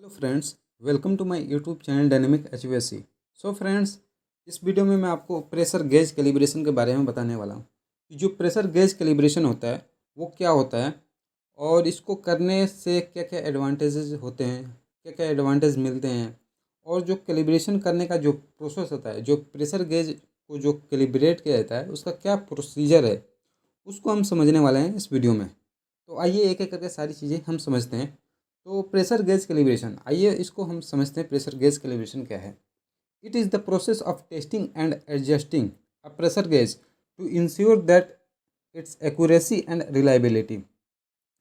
Hello friends, welcome to my YouTube channel dynamic HVSC. So friends, इस video में मैं आपको प्रेशर गेज कैलिब्रेशन के बारे में बताने वाला हूँ कि जो प्रेशर गेज कैलिब्रेशन होता है वो क्या होता है और इसको करने से क्या क्या एडवांटेजेस होते हैं, क्या क्या एडवांटेज मिलते हैं, और जो कैलिब्रेशन करने का जो प्रोसेस होता है, जो प्रेशर गेज को जो कैलिब्रेट किया जाता है उसका क्या प्रोसीजर है, उसको हम समझने वाले हैं इस वीडियो में। तो आइए एक एक करके सारी चीज़ें हम समझते हैं। तो प्रेशर गेज कैलिब्रेशन, आइए इसको हम समझते हैं। प्रेशर गेज कैलिब्रेशन क्या है? It is the process of testing and adjusting a pressure gauge to ensure that its accuracy and reliability.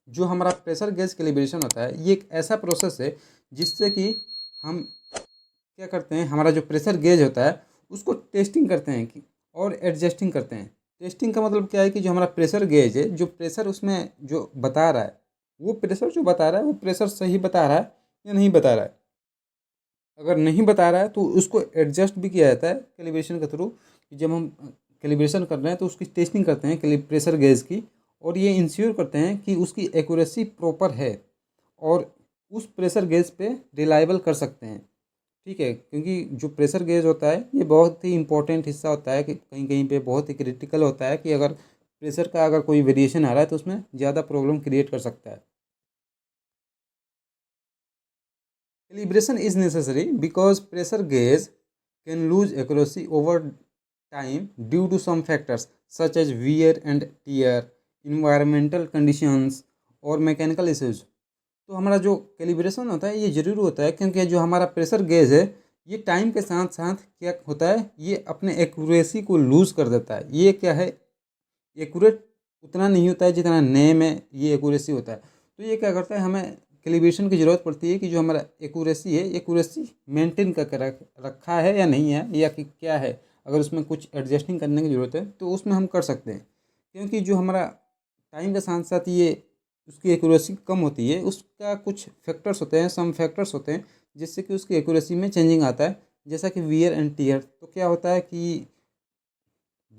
जो हमारा प्रेशर गेज कैलिब्रेशन होता है ये एक ऐसा प्रोसेस है जिससे कि हम क्या करते हैं, हमारा जो प्रेशर गेज होता है उसको टेस्टिंग करते हैं कि और एडजस्टिंग करते हैं। टेस्टिंग का मतलब क्या है कि जो हमारा प्रेशर गेज है, जो प्रेशर उसमें जो बता रहा है, वो प्रेशर जो बता रहा है वो प्रेशर सही बता रहा है या नहीं बता रहा है। अगर नहीं बता रहा है तो उसको एडजस्ट भी किया जाता है कैलिब्रेशन के थ्रू। जब हम कैलिब्रेशन कर रहे हैं तो उसकी टेस्टिंग करते हैं प्रेशर गेज की, और ये इंश्योर करते हैं कि उसकी एक्यूरेसी प्रॉपर है और उस प्रेशर गेज पे रिलायबल कर सकते हैं। ठीक है, क्योंकि जो प्रेशर गेज होता है ये बहुत ही इंपॉर्टेंट हिस्सा होता है कि कहीं कहीं पे बहुत ही क्रिटिकल होता है कि अगर प्रेशर का अगर कोई वेरिएशन आ रहा है तो उसमें ज़्यादा प्रॉब्लम क्रिएट कर सकता है। Calibration is necessary because pressure gauge can lose accuracy over time due to some factors such as wear and tear, environmental conditions और मैकेनिकल इश्यूज। तो हमारा जो कैलिब्रेशन होता है ये ज़रूरी होता है क्योंकि जो हमारा प्रेशर गेज है ये टाइम के साथ साथ क्या होता है, ये अपने एक्यूरेसी को लूज़ कर देता है। ये क्या है, एक्यूरेट उतना नहीं होता है जितना नए में ये एक्यूरेसी होता है। तो ये क्या करता है, हमें कैलिब्रेशन की ज़रूरत पड़ती है कि जो हमारा एक्यूरेसी है, एक्यूरेसी मेंटेन करके रखा है या नहीं है, या कि क्या है। अगर उसमें कुछ एडजस्टिंग करने की ज़रूरत है तो उसमें हम कर सकते हैं, क्योंकि जो हमारा टाइम के साथ साथ ये उसकी एक्यूरेसी कम होती है। उसका कुछ फैक्टर्स होते हैं, सम फैक्टर्स होते हैं जिससे कि उसकी एक्यूरेसी में चेंजिंग आता है, जैसा कि वियर एंड टीयर। तो क्या होता है कि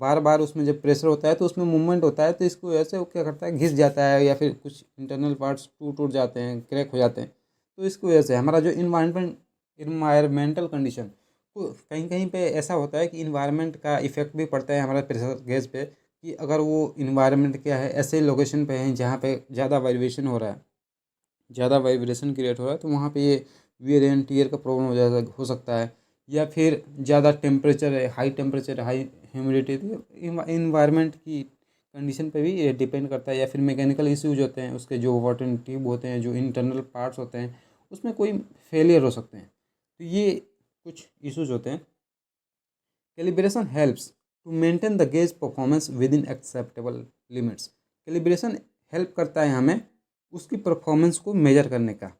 बार बार उसमें जब प्रेशर होता है तो उसमें मूवमेंट होता है, तो इसको वजह से वो क्या करता है, घिस जाता है या फिर कुछ इंटरनल पार्ट्स टूट टूट जाते हैं, क्रैक हो जाते हैं। तो इसकी वजह से हमारा जो इन्वायरमेंटल कंडीशन, तो कहीं कहीं पे ऐसा होता है कि इन्वायरमेंट का इफेक्ट भी पड़ता है हमारे प्रेशर गैस पे, कि अगर वो इन्वायरमेंट क्या है, ऐसे लोकेशन पे है जहाँ पे ज़्यादा वाइब्रेशन हो रहा है, ज़्यादा वाइब्रेशन क्रिएट हो रहा है, तो वहाँ पे ये वियर एंड टियर का प्रॉब्लम हो सकता है। या फिर ज़्यादा टेम्परेचर है, हाई टेम्परेचर, हाई ह्यूमिडिटी, तो इन्वायरमेंट की कंडीशन पे भी ये डिपेंड करता है। या फिर मैकेनिकल इश्यूज होते हैं, उसके जो वाटर ट्यूब होते हैं, जो इंटरनल पार्ट्स होते हैं, उसमें कोई फेलियर हो सकते हैं। तो ये कुछ इश्यूज होते हैं। Calibration helps to maintain the gauge performance within acceptable limits. Calibration help करता है हमें उसकी परफॉर्मेंस को मेजर करने का,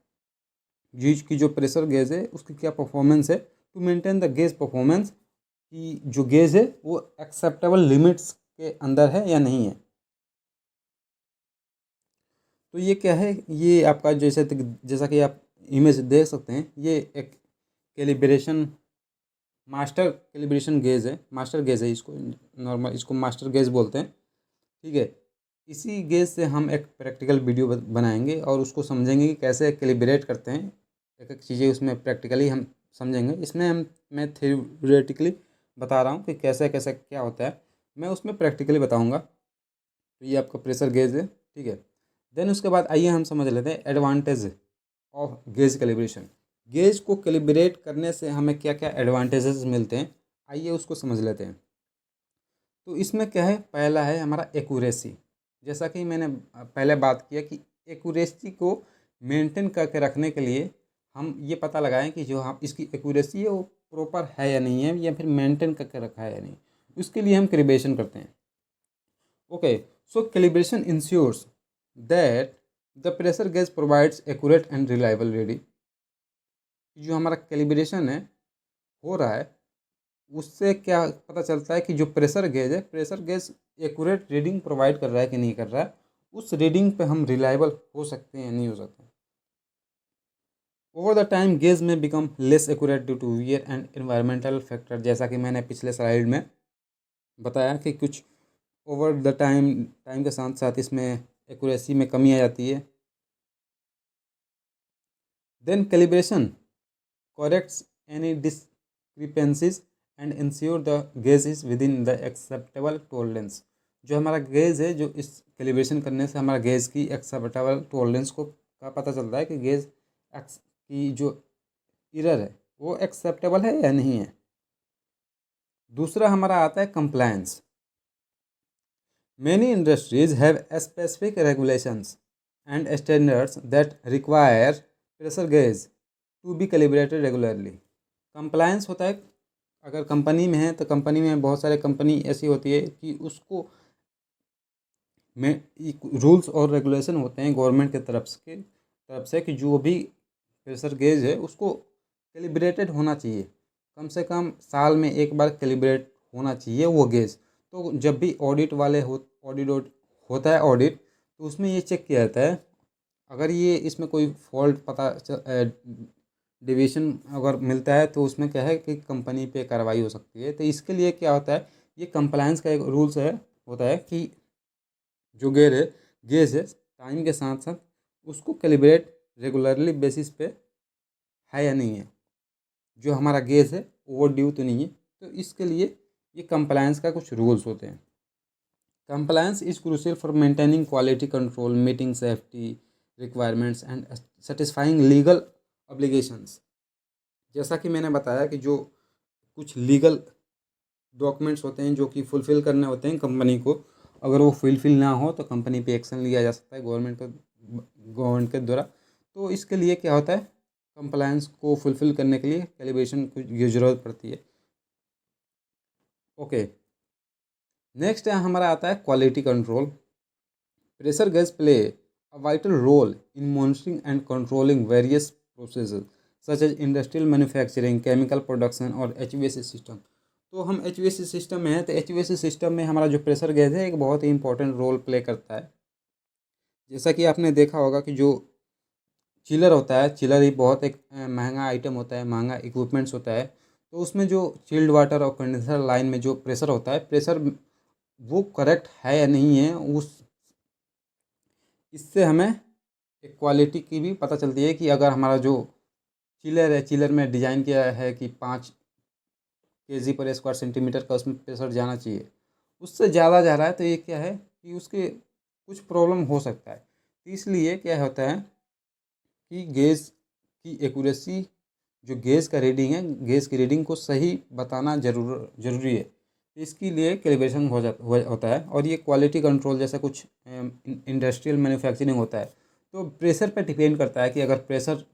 गेज की जो प्रेशर गेज है उसकी क्या परफॉर्मेंस है, to maintain the gauge performance, कि जो गेज है वो एक्सेप्टेबल लिमिट्स के अंदर है या नहीं है। तो ये क्या है, ये आपका जैसा कि आप इमेज देख सकते हैं, ये एक कैलिब्रेशन मास्टर कैलिब्रेशन गेज है, मास्टर गेज है। इसको नॉर्मल इसको मास्टर गेज बोलते हैं। ठीक है, इसी गेज से हम एक प्रैक्टिकल वीडियो बनाएंगे और उसको समझेंगे कि कैसे कैलिब्रेट करते हैं। एक एक चीज़ें उसमें प्रैक्टिकली हम समझेंगे। इसमें मैं थ्योरेटिकली बता रहा हूँ कि कैसे कैसे क्या होता है, मैं उसमें प्रैक्टिकली बताऊँगा। तो ये आपका प्रेशर गेज है। ठीक है, देन उसके बाद आइए हम समझ लेते हैं advantage of gauge calibration. Gauge को कैलिब्रेट करने से हमें क्या क्या एडवांटेजेस मिलते हैं, आइए उसको समझ लेते हैं। तो इसमें क्या है, पहला है हमारा एक्यूरेसी। जैसा कि मैंने पहले बात किया कि एक्यूरेसी को मेंटेन करके रखने के लिए हम ये पता लगाएं कि जो हम इसकी एक्यूरेसी है वो प्रॉपर है या नहीं है, या फिर मेंटेन करके रखा है या नहीं। उसके लिए हम कैलिब्रेशन करते हैं। Okay, so calibration ensures that the pressure gauge provides accurate and reliable reading. जो हमारा कैलिब्रेशन है हो रहा है उससे क्या पता चलता है कि जो प्रेशर गेज है, pressure gauge accurate reading provide कर रहा है कि नहीं कर रहा है। उस रीडिंग पे हम रिलायबल हो सकते हैं या नहीं हो सकते। ओवर द टाइम गेज में become less accurate due to wear and environmental factor. जैसा कि मैंने पिछले स्लाइड में बताया कि कुछ ओवर द टाइम टाइम के साथ साथ इसमें एक्यूरेसी में कमी आ जाती है। Then calibration corrects any discrepancies and ensure the gauge is within the acceptable tolerance। जो हमारा गेज है, जो इस कैलिब्रेशन करने से हमारा गेज की एक्सेप्टेबल टोलरेंस को का पता चलता है कि गेज एक्स की जो इरर है वो एक्सेप्टेबल है या नहीं है। दूसरा हमारा आता है compliance. Many industries have specific regulations and standards that require pressure gauge to be calibrated regularly। Compliance होता है, अगर कंपनी में है तो कंपनी में बहुत सारे कंपनी ऐसी होती है कि उसको में रूल्स और रेगुलेशन होते हैं गवर्नमेंट के तरफ से कि जो भी प्रेशर गेज है उसको कैलिब्रेटेड होना चाहिए, कम से कम साल में एक बार कैलिब्रेट होना चाहिए वो गेज। तो जब भी ऑडिट होता है ऑडिट, तो उसमें ये चेक किया जाता है, अगर ये इसमें कोई फॉल्ट डिवीजन अगर मिलता है तो उसमें क्या है कि कंपनी पे कार्रवाई हो सकती है। तो इसके लिए क्या होता है, ये कंप्लायंस का एक रूल्स होता है कि जो गेज है टाइम के साथ साथ उसको कैलिब्रेट रेगुलरली बेसिस पे है या नहीं है, जो हमारा गेज है ओवर ड्यू तो नहीं है। तो इसके लिए ये कंप्लायंस का कुछ रूल्स होते हैं। Compliance is crucial for maintaining quality control, meeting safety requirements and satisfying legal obligations. जैसा कि मैंने बताया कि जो कुछ लीगल डॉक्यूमेंट्स होते हैं जो कि फुलफ़िल करने होते हैं कंपनी को, अगर वो फुलफ़िल ना हो तो कंपनी पे एक्शन लिया जा सकता है गवर्नमेंट के द्वारा। तो इसके लिए क्या होता है, कंप्लायंस को फुलफ़िल करने के लिए कैलिब्रेशन की ज़रूरत पड़ती है। ओके, नेक्स्ट हमारा आता है quality control. Pressure gauge play a vital role in monitoring and controlling various processes such as industrial manufacturing, chemical production और HVAC सिस्टम। तो हम HVAC सिस्टम में हैं, तो HVAC सिस्टम में हमारा जो प्रेशर गेज है एक बहुत ही इंपॉर्टेंट रोल प्ले करता है। जैसा कि आपने देखा होगा कि जो चिलर होता है, चिलर ही बहुत एक महंगा आइटम होता है, महंगा इक्विपमेंट्स होता है। तो उसमें जो चिल्ड वाटर और कंडेंसर लाइन में जो प्रेशर होता है, प्रेशर वो करेक्ट है या नहीं है, इससे हमें एक क्वालिटी की भी पता चलती है कि अगर हमारा जो चिलर है, चिलर में डिज़ाइन किया है कि 5 kg/स्क्वायर सेंटीमीटर का उसमें प्रेशर जाना चाहिए, उससे ज़्यादा जा रहा है तो ये क्या है कि उसके कुछ प्रॉब्लम हो सकता है। तो इसलिए क्या होता है कि गेज की एक्यूरेसी, जो गेज का रीडिंग है, गेज की रीडिंग को सही बताना ज़रूरी है। इसके लिए कैलिब्रेशन होता है। और ये क्वालिटी कंट्रोल जैसा कुछ इंडस्ट्रियल मैन्युफैक्चरिंग होता है, तो प्रेशर पे डिपेंड करता है कि अगर प्रेशर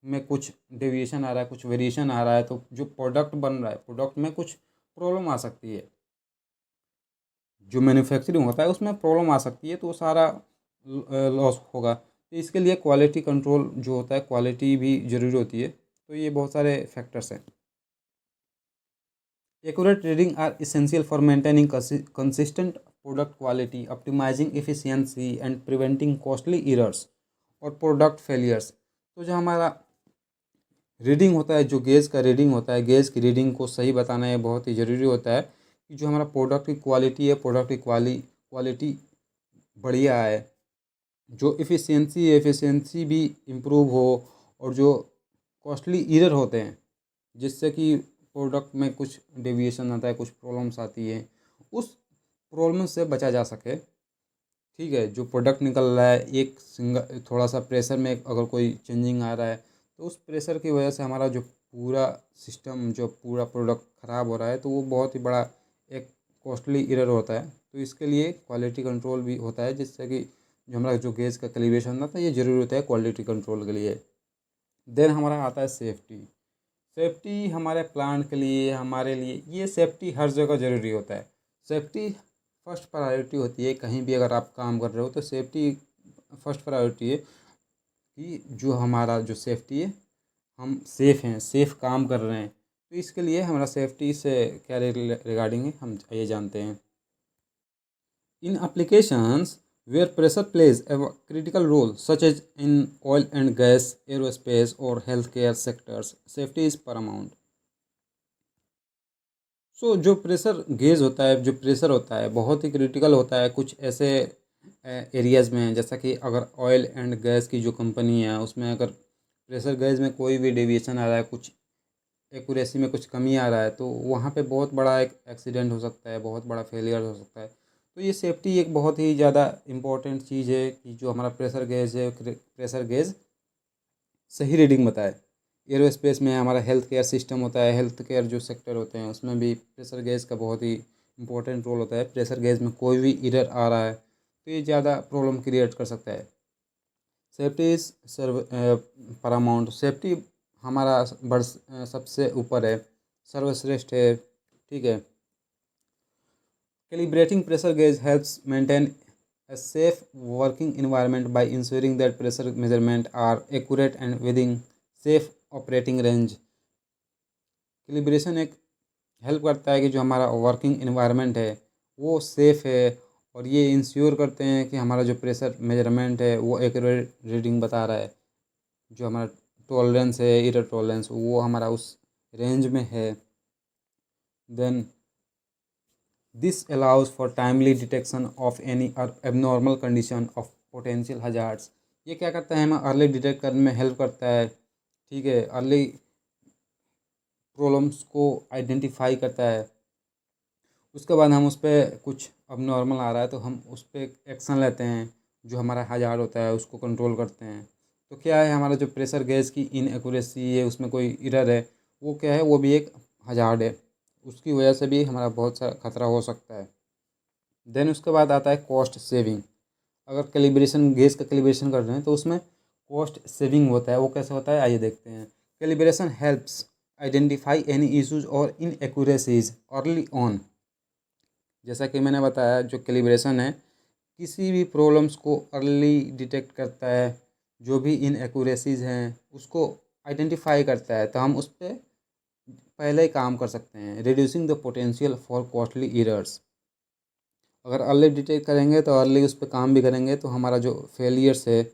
में कुछ डेविएशन आ रहा है, कुछ वेरिएशन आ रहा है, तो जो प्रोडक्ट बन रहा है, प्रोडक्ट में कुछ प्रॉब्लम आ सकती है, जो मैन्युफैक्चरिंग होता है उसमें प्रॉब्लम आ सकती है, तो वो सारा लॉस होगा। तो इसके लिए क्वालिटी कंट्रोल जो होता है, क्वालिटी भी ज़रूरी होती है। तो ये बहुत सारे फैक्टर्स हैं। Accurate reading are essential for maintaining consistent product quality, optimizing efficiency and preventing costly errors और प्रोडक्ट फेलियर्स। तो जो हमारा रीडिंग होता है, जो गेज का रीडिंग होता है, गेज की रीडिंग को सही बताना ये बहुत ही ज़रूरी होता है कि जो हमारा प्रोडक्ट की क्वालिटी है, प्रोडक्ट की क्वालिटी बढ़िया है, जो एफिशिएंसी भी इम्प्रूव हो, और जो कॉस्टली ईरर होते हैं जिससे कि प्रोडक्ट में कुछ डेविएशन आता है, कुछ प्रॉब्लम्स आती है, उस प्रॉब्लम से बचा जा सके। ठीक है, जो प्रोडक्ट निकल रहा है एक सिंगल थोड़ा सा प्रेशर में अगर कोई चेंजिंग आ रहा है, तो उस प्रेशर की वजह से हमारा जो पूरा सिस्टम, जो पूरा प्रोडक्ट ख़राब हो रहा है, तो वो बहुत ही बड़ा एक कॉस्टली एरर होता है। तो इसके लिए क्वालिटी कंट्रोल भी होता है, जिससे कि जो हमारा जो गेज का कैलिब्रेशन होता है ये ज़रूरी होता है क्वालिटी कंट्रोल के लिए। देन हमारा आता है सेफ्टी। सेफ्टी हमारे प्लांट के लिए, हमारे लिए, ये सेफ्टी हर जगह ज़रूरी होता है। सेफ्टी फर्स्ट प्रायोरिटी होती है, कहीं भी अगर आप काम कर रहे हो तो सेफ्टी फर्स्ट प्रायोरिटी है कि जो हमारा जो सेफ्टी है, हम सेफ़ हैं, सेफ़ काम कर रहे हैं। तो इसके लिए हमारा सेफ्टी से क्या रिगार्डिंग है हम ये जानते हैं। इन applications where pressure plays a critical role such as in oil and gas, aerospace or healthcare sectors, safety is paramount। सो जो प्रेशर गेज होता है, जो प्रेशर होता है बहुत ही क्रिटिकल होता है कुछ ऐसे एरियाज़ में, जैसा कि अगर ऑयल एंड गैस की जो कंपनी है उसमें अगर प्रेशर गेज में कोई भी डेविएशन आ रहा है, कुछ एक्यूरेसी में कुछ कमी आ रहा है, तो वहाँ पे बहुत बड़ा एक एक्सीडेंट हो सकता है, बहुत बड़ा फेलियर हो सकता है। तो ये सेफ्टी एक बहुत ही ज़्यादा इम्पोर्टेंट चीज़ है कि जो हमारा प्रेशर गेज है, प्रेशर गेज सही रीडिंग बताए। एरोस्पेस में हमारा हेल्थ केयर सिस्टम होता है, हेल्थ केयर जो सेक्टर होते हैं उसमें भी प्रेशर गेज का बहुत ही इंपॉर्टेंट रोल होता है। प्रेशर गेज में कोई भी एरर आ रहा है तो ये ज़्यादा प्रॉब्लम क्रिएट कर सकता है। सेफ्टी इज सर्व पैरामाउंट, सेफ्टी हमारा सबसे ऊपर है, सर्वश्रेष्ठ है, ठीक है। Calibrating pressure gauge helps maintain a safe working environment by ensuring that pressure measurements are accurate and within safe operating range। Calibration एक हेल्प करता है कि जो हमारा वर्किंग इन्वायरमेंट है वो सेफ़ है, और ये इंश्योर करते हैं कि हमारा जो प्रेशर मेजरमेंट है वो एक्यूरेट रीडिंग बता रहा है। जो हमारा टॉलरेंस है, एरर टॉलरेंस, वो हमारा उस रेंज में है। Then this allows for timely detection of any abnormal condition of potential hazards. ये क्या करता है, हमें अर्ली डिटेक्ट करने में हेल्प करता है, ठीक है। अर्ली प्रॉब्लम्स को आइडेंटिफाई करता है। उसके बाद हम उस पर कुछ अबनॉर्मल आ रहा है तो हम उस पर एक्शन लेते हैं, जो हमारा हजार्ड होता है उसको कंट्रोल करते हैं। तो क्या है, हमारा जो प्रेशर गैस की इनएक्यूरेसी है, उसमें कोई एरर है, वो क्या है, वो भी एक हजार्ड है। उसकी वजह से भी हमारा बहुत सा खतरा हो सकता है। देन उसके बाद आता है कॉस्ट सेविंग। अगर कैलिब्रेशन गैस का कैलिब्रेशन कर रहे हैं तो उसमें कॉस्ट सेविंग होता है। वो कैसे होता है, आइए देखते हैं। Calibration helps identify any issues और इनएक्यूरेसीज अर्ली ऑन। जैसा कि मैंने बताया, जो कैलिब्रेशन है किसी भी प्रॉब्लम्स को अर्ली डिटेक्ट करता है, जो भी इनएक्यूरेसीज हैं उसको आइडेंटिफाई करता है, तो हम उस पर पहले ही काम कर सकते हैं। Reducing the potential for costly errors. अगर अर्ली डिटेक्ट करेंगे तो अर्ली उस पर काम भी करेंगे, तो हमारा जो फेलियर्स है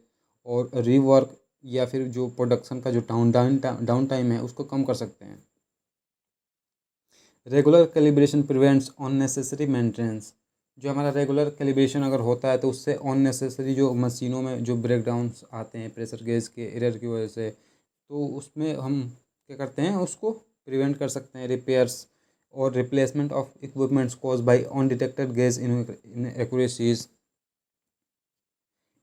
और रीवर्क या फिर जो प्रोडक्शन का जो डाउन टाइम है उसको कम कर सकते हैं। Regular calibration prevents unnecessary maintenance. जो हमारा रेगुलर कैलिब्रेशन अगर होता है तो उससे अननेसेसरी जो मशीनों में जो ब्रेकडाउन्स आते हैं प्रेशर गेज के एरर की वजह से, तो उसमें हम क्या करते हैं, उसको प्रिवेंट कर सकते हैं। रिपेयर्स और replacement of equipments cause by undetected gauge inaccuracies.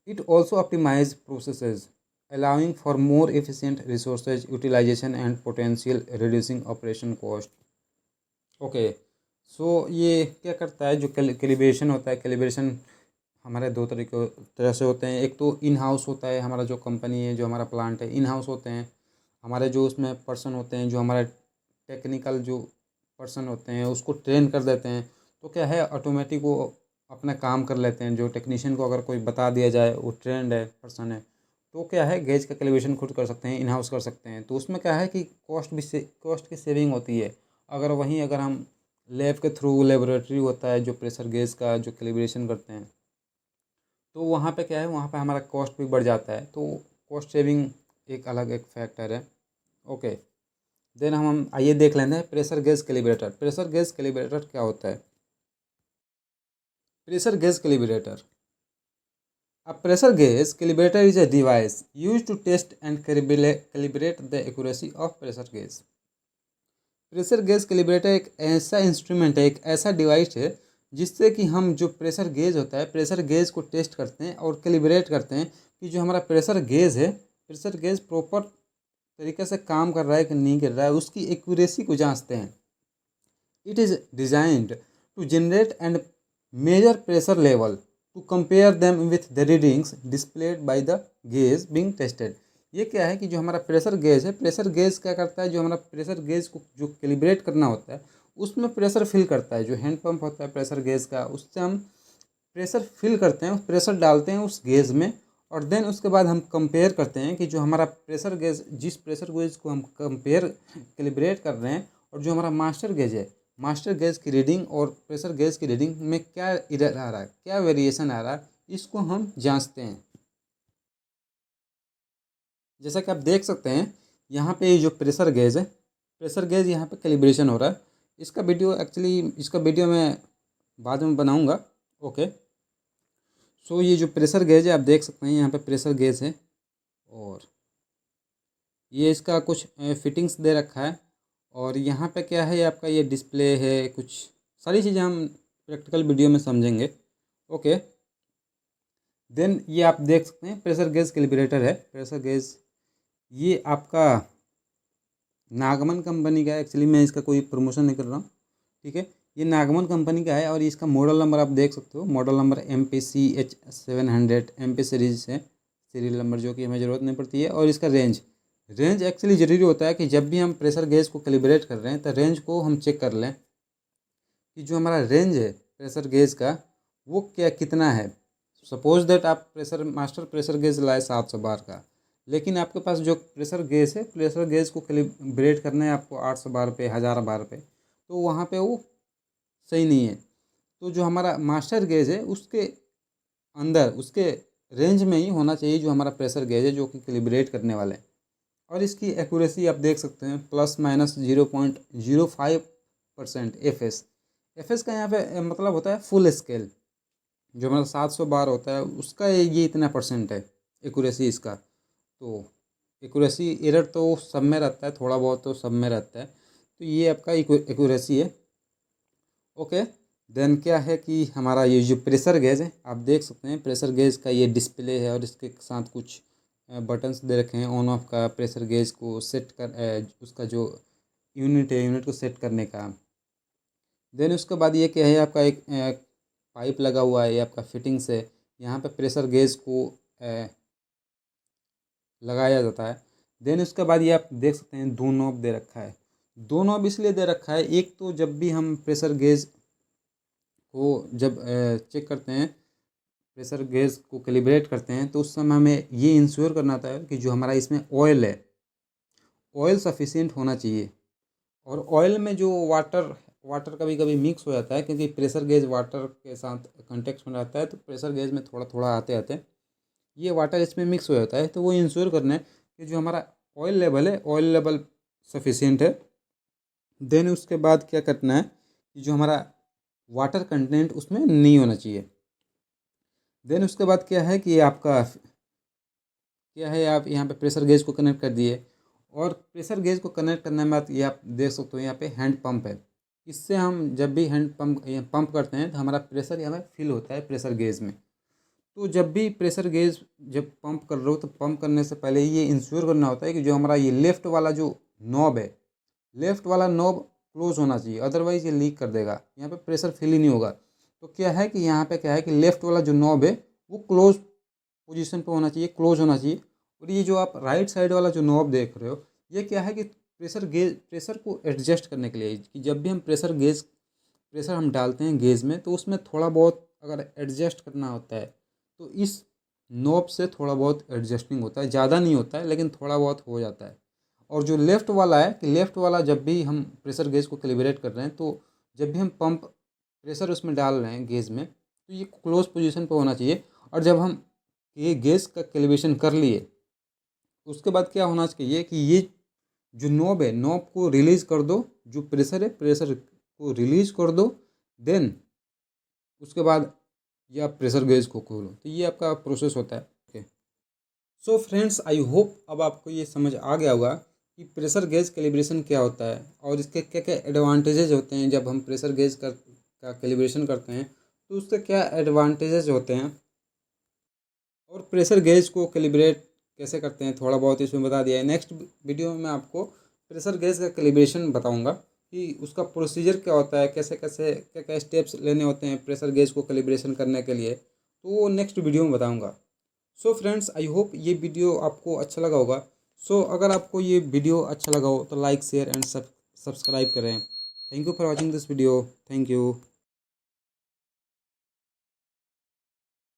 It also optimize processes allowing for more efficient resources utilization and potential reducing operation cost। Okay, so ये क्या करता है, जो कैलिब्रेशन होता है, कैलिब्रेशन हमारे दो तरह से होते हैं। एक तो इन हाउस होता है, हमारा जो कंपनी है, जो हमारा प्लांट है, इन हाउस होते हैं। हमारे जो उसमें पर्सन होते हैं, जो हमारे टेक्निकल जो पर्सन होते हैं उसको ट्रेन कर देते हैं, तो क्या है, ऑटोमेटिक वो अपना काम कर लेते हैं। जो टेक्नीशियन को अगर कोई बता दिया जाए, वो ट्रेंड है, पर्सन है, तो क्या है, गेज का कैलिब्रेशन खुद कर सकते हैं, इन हाउस कर सकते हैं। तो उसमें क्या है कि कॉस्ट की सेविंग होती है। अगर हम लैब के थ्रू, लेबोरेटरी होता है जो प्रेशर गेज का जो कैलिब्रेशन करते हैं, तो वहाँ पे क्या है, वहाँ पे हमारा कॉस्ट भी बढ़ जाता है। तो कॉस्ट सेविंग एक अलग एक फैक्टर है। ओके, देन हम आइए देख लेते हैं pressure gauge calibrator. Pressure gauge calibrator क्या होता है। Pressure gauge calibrator, a pressure gauge calibrator is a device used to test and calibrate the accuracy of pressure gauge। Pressure gauge calibrator एक ऐसा इंस्ट्रूमेंट है, एक ऐसा डिवाइस है जिससे कि हम जो प्रेशर गेज होता है, प्रेशर गेज को टेस्ट करते हैं और कैलिब्रेट करते हैं कि जो हमारा प्रेशर गेज है, प्रेशर गेज प्रॉपर तरीके से काम कर रहा है कि नहीं कर रहा है, उसकी एक्यूरेसी को जांचते हैं। It is designed to generate and measure pressure level to compare them with the readings displayed by the gauge being tested. ये क्या है कि जो हमारा प्रेशर गेज है, प्रेशर गेज क्या करता है, जो हमारा प्रेशर गेज को जो कैलिब्रेट करना होता है उसमें प्रेशर फिल करता है। जो हैंड पंप होता है प्रेशर गेज का, उससे हम प्रेशर फिल करते हैं, प्रेशर डालते हैं उस गेज में, और देन उसके बाद हम कंपेयर करते हैं कि जो हमारा प्रेशर गेज, जिस प्रेशर गेज को हम कंपेयर कैलिब्रेट कर रहे हैं, और जो हमारा मास्टर गेज है, मास्टर गेज की रीडिंग और प्रेशर गेज की रीडिंग में क्या एरर आ रहा है, क्या वेरिएशन आ रहा है, इसको हम जांचते हैं। जैसा कि आप देख सकते हैं यहाँ पे जो प्रेशर गेज है, प्रेशर गेज यहाँ पे कैलिब्रेशन हो रहा है। इसका वीडियो मैं बाद में बनाऊंगा। ओके, सो ये जो प्रेशर गेज है, आप देख सकते हैं यहाँ पे प्रेशर गेज है, और ये इसका कुछ फिटिंग्स दे रखा है। और यहाँ पे क्या है, आपका ये डिस्प्ले है, कुछ सारी चीज़ें हम प्रैक्टिकल वीडियो में समझेंगे। ओके, देन ये आप देख सकते हैं प्रेशर गेज कैलिब्रेटर है। प्रेशर गेज ये आपका नागमन कंपनी का है। एक्चुअली मैं इसका कोई प्रमोशन नहीं कर रहा हूँ, ठीक है। ये नागमन कंपनी का है और इसका मॉडल नंबर आप देख सकते हो, model number MPCH700 MP series है, सीरियल नंबर, जो कि हमें ज़रूरत नहीं पड़ती है। और इसका रेंज एक्चुअली ज़रूरी होता है कि जब भी हम प्रेशर गेज को कैलिब्रेट कर रहे हैं तो रेंज को हम चेक कर लें कि जो हमारा रेंज है प्रेशर गेज का वो कितना है। सपोज दैट आप मास्टर प्रेशर गेज लाए 700 बार का, लेकिन आपके पास जो प्रेशर गेज है, प्रेशर गेज को कैलिब्रेट करना है आपको 800 बार पे, 1000 बार पे, तो वहाँ पे वो सही नहीं है। तो जो हमारा मास्टर गेज है उसके अंदर, उसके रेंज में ही होना चाहिए जो हमारा प्रेशर गेज है जो कि कैलिब्रेट करने वाले हैं। और इसकी एक्यूरेसी आप देख सकते हैं ±0.05% एफ एस का यहाँ पे मतलब होता है फुल स्केल। जो हमारा 700 बार होता है उसका ये इतना परसेंट है एक्यूरेसी इसका। तो एक्यूरेसी एरर तो सब में रहता है, थोड़ा बहुत तो सब में रहता है। तो ये आपका एक्यूरेसी है। ओके, देन क्या है कि हमारा ये जो प्रेशर गेज है, आप देख सकते हैं प्रेशर गेज का ये डिस्प्ले है और इसके साथ कुछ बटन्स दे रखे हैं ऑन ऑफ का, प्रेशर गेज को सेट कर उसका जो यूनिट है, यूनिट को सेट करने का। देन उसके बाद ये क्या है, आपका एक पाइप लगा हुआ है, ये आपका फिटिंग्स है। यहाँ पे प्रेशर गेज को लगाया जाता है। देन उसके बाद ये आप देख सकते हैं 2 नॉब दे रखा है। 2 नॉब इसलिए दे रखा है, एक तो जब भी हम प्रेशर गेज को जब चेक करते हैं, प्रेशर गेज को कैलिब्रेट करते हैं, तो उस समय हमें ये इंश्योर करना होता है कि जो हमारा इसमें ऑयल है, ऑयल सफिशिएंट होना चाहिए। और ऑयल में जो वाटर कभी कभी मिक्स हो जाता है, क्योंकि प्रेशर गेज वाटर के साथ कांटेक्ट में रहता है, तो प्रेशर गेज में थोड़ा थोड़ा आते आते ये वाटर इसमें मिक्स हो जाता है। तो वो इंश्योर करना है कि जो हमारा ऑयल लेवल है, ऑयल लेवल सफिशिएंट है। देन उसके बाद क्या करना है कि जो हमारा वाटर कंटेंट उसमें नहीं होना चाहिए। देन उसके बाद क्या है कि आपका क्या है, आप यहाँ पे प्रेशर गेज को कनेक्ट कर दिए। और प्रेशर गेज को कनेक्ट करने के बाद ये आप देख सकते हो यहाँ पे हैंड पंप है। इससे हम जब भी हैंड पंप करते हैं तो हमारा प्रेशर यहाँ पे फिल होता है प्रेशर गेज में। तो जब भी प्रेशर गेज जब पंप कर रहे हो तो पंप करने से पहले ये इंश्योर करना होता है कि जो हमारा ये लेफ़्ट वाला जो नॉब है, लेफ़्ट वाला नॉब क्लोज होना चाहिए, अदरवाइज़ ये लीक कर देगा, यहाँ पे प्रेशर फिल ही नहीं होगा। तो क्या है कि यहाँ पे क्या है कि लेफ़्ट वाला जो नॉब है वो क्लोज पोजीशन पे होना चाहिए, क्लोज होना चाहिए। और ये जो आप राइट साइड वाला जो नॉब देख रहे हो, ये क्या है कि प्रेशर को एडजस्ट करने के लिए, कि जब भी हम प्रेशर हम डालते हैं गेज में, तो उसमें थोड़ा बहुत अगर एडजस्ट करना होता है तो इस नॉब से थोड़ा बहुत एडजस्टिंग होता है, ज़्यादा नहीं होता है लेकिन थोड़ा बहुत हो जाता है। और जो लेफ़्ट वाला है कि लेफ़्ट वाला जब भी हम प्रेशर गेज को कैलिब्रेट कर रहे हैं, तो जब भी हम पंप प्रेशर उसमें डाल रहे हैं गेज में, तो ये क्लोज पोजीशन पे होना चाहिए। और जब हम ये गेज का कैलिब्रेशन कर लिए, उसके बाद क्या होना चाहिए कि ये जो नॉब है, नॉब को रिलीज़ कर दो, जो प्रेशर है प्रेशर को रिलीज़ कर दो। देन उसके बाद ये आप प्रेशर गेज को खोलो। तो ये आपका प्रोसेस होता है। Okay, so friends, I hope अब आपको ये समझ आ गया होगा कि प्रेशर गेज कैलिब्रेशन क्या होता है और इसके क्या क्या एडवांटेजेज होते हैं। जब हम प्रेशर गेज का कैलिब्रेशन करते हैं तो उसके क्या एडवांटेजेज होते हैं, और प्रेशर गेज को कैलिब्रेट कैसे करते हैं थोड़ा बहुत इसमें बता दिया है। नेक्स्ट वीडियो में मैं आपको प्रेशर गेज का कैलिब्रेशन बताऊंगा कि उसका प्रोसीजर क्या होता है, कैसे कैसे क्या क्या स्टेप्स लेने होते हैं प्रेशर गेज को कैलिब्रेशन करने के लिए, तो वो नेक्स्ट वीडियो में बताऊंगा। सो फ्रेंड्स, आई होप ये वीडियो आपको अच्छा लगा होगा। सो अगर आपको ये वीडियो अच्छा लगा हो तो लाइक शेयर एंड सब्सक्राइब करें। Thank you for watching this video. Thank you.